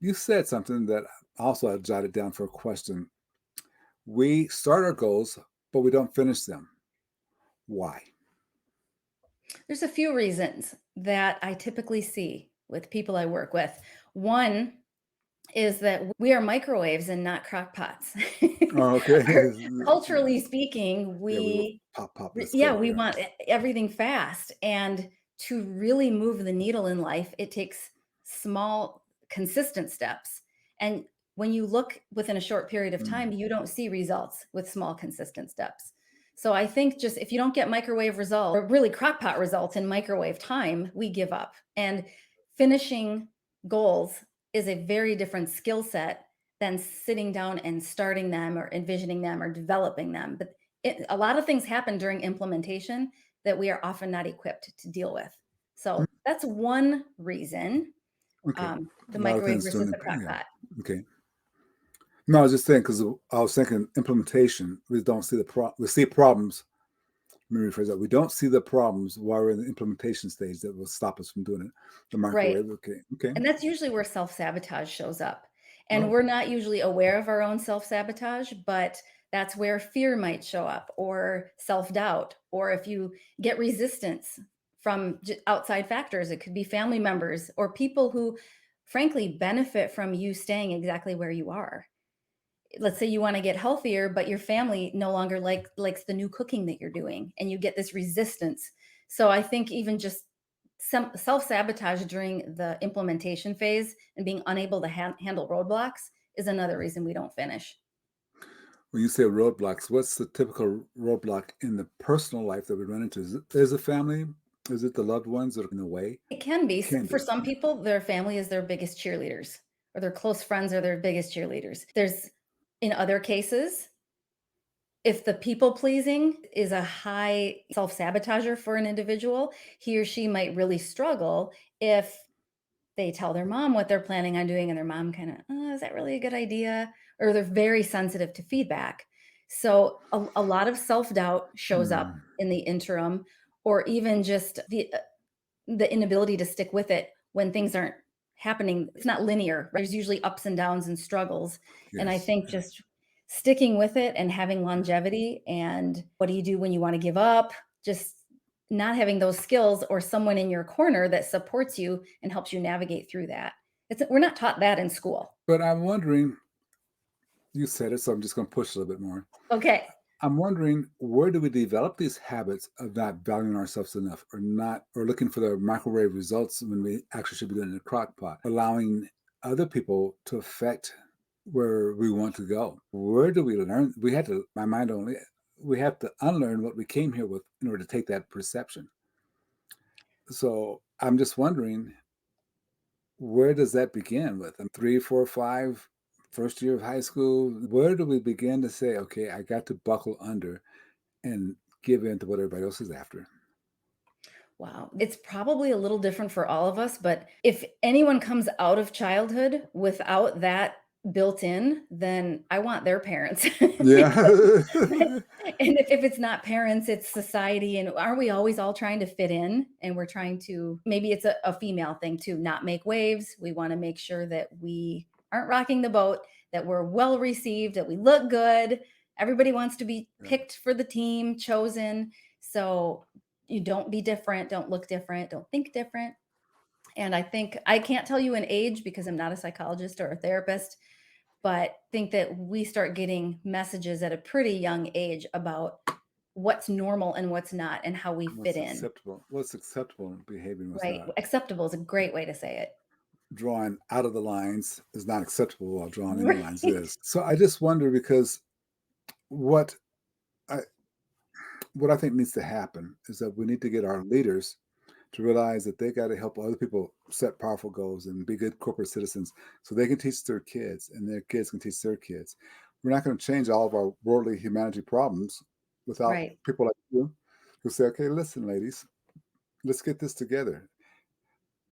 You said something that also I jotted down for a question. We start our goals, but we don't finish them. Why? There's a few reasons that I typically see with people I work with. One is that we are microwaves and not crock pots. Oh, okay. Culturally speaking, Yeah, we will pop, pop. Let's yeah, go. we Yeah. want everything fast. And to really move the needle in life, it takes small, consistent steps. And when you look within a short period of time, Mm. you don't see results with small, consistent steps. So I think just if you don't get microwave results or really crock pot results in microwave time, we give up. And finishing goals is a very different skill set than sitting down and starting them or envisioning them or developing them. But a lot of things happen during implementation that we are often not equipped to deal with. Mm. So that's one reason, Okay. the A lot of microwave things versus doing the it. crock Yeah. pot. Okay. No, I was just saying because I was thinking implementation. We don't see the we see problems. Let me rephrase that. We don't see the problems while we're in the implementation stage that will stop us from doing it. The Right. microwave. Okay. Okay. And that's usually where self-sabotage shows up. And Oh. we're not usually aware of our own self-sabotage, but that's where fear might show up or self-doubt, or if you get resistance from outside factors, it could be family members or people who frankly benefit from you staying exactly where you are. Let's say you want to get healthier, but your family no longer likes the new cooking that you're doing, and you get this resistance. So I think even just some self-sabotage during the implementation phase and being unable to handle roadblocks is another reason we don't finish. When you say roadblocks, what's the typical roadblock in the personal life that we run into? Is it family? Is it the loved ones that are in the way? It can be Can for be. some Yeah. people, their family is their biggest cheerleaders, or their close friends are their biggest cheerleaders. There's in other cases, if the people pleasing is a high self sabotager for an individual, he or she might really struggle if they tell their mom what they're planning on doing and their mom kind of, is that really a good idea? Or they're very sensitive to feedback. So a lot of self doubt shows up Mm. in the interim, or even just the inability to stick with it when things aren't happening. It's not linear. There's usually ups and downs and struggles. And I Yes. think Yeah. just sticking with it and having longevity, and what do you do when you want to give up? Just not having those skills or someone in your corner that supports you and helps you navigate through that. We're not taught that in school. But I'm wondering, you said it, so I'm just going to push a little bit more. Okay. I'm wondering, where do we develop these habits of not valuing ourselves enough, or not, or looking for the microwave results when we actually should be doing it in a crock pot, allowing other people to affect where we want to go? Where do we learn? We had to, my mind only, we have to unlearn what we came here with in order to take that perception. So I'm just wondering, where does that begin with? And three, four, five, first year of high school, where do we begin to say, okay, I got to buckle under and give in to what everybody else is after? Wow. It's probably a little different for all of us, but if anyone comes out of childhood without that built in, then I want their parents. Yeah. And if it's not parents, it's society. And aren't we always all trying to fit in? And we're trying to, maybe it's a female thing too, not make waves. We want to make sure that we aren't rocking the boat, that we're well received, that we look good. Everybody wants to be Yeah. picked for the team, chosen. So you don't be different, don't look different, don't think different. And I think I can't tell you an age because I'm not a psychologist or a therapist, but think that we start getting messages at a pretty young age about what's normal and what's not and how we fit What's in. acceptable? What's acceptable behavior was Right. not. Acceptable is a great way to say it. Drawing out of the lines is not acceptable, while drawing in the lines Right. is. So I just wonder, because what I what I think needs to happen is that we need to get our leaders to realize that they got to help other people set powerful goals and be good corporate citizens, so they can teach their kids and their kids can teach their kids. We're not going to change all of our worldly humanity problems without Right. people like you who say, okay, listen, ladies, let's get this together.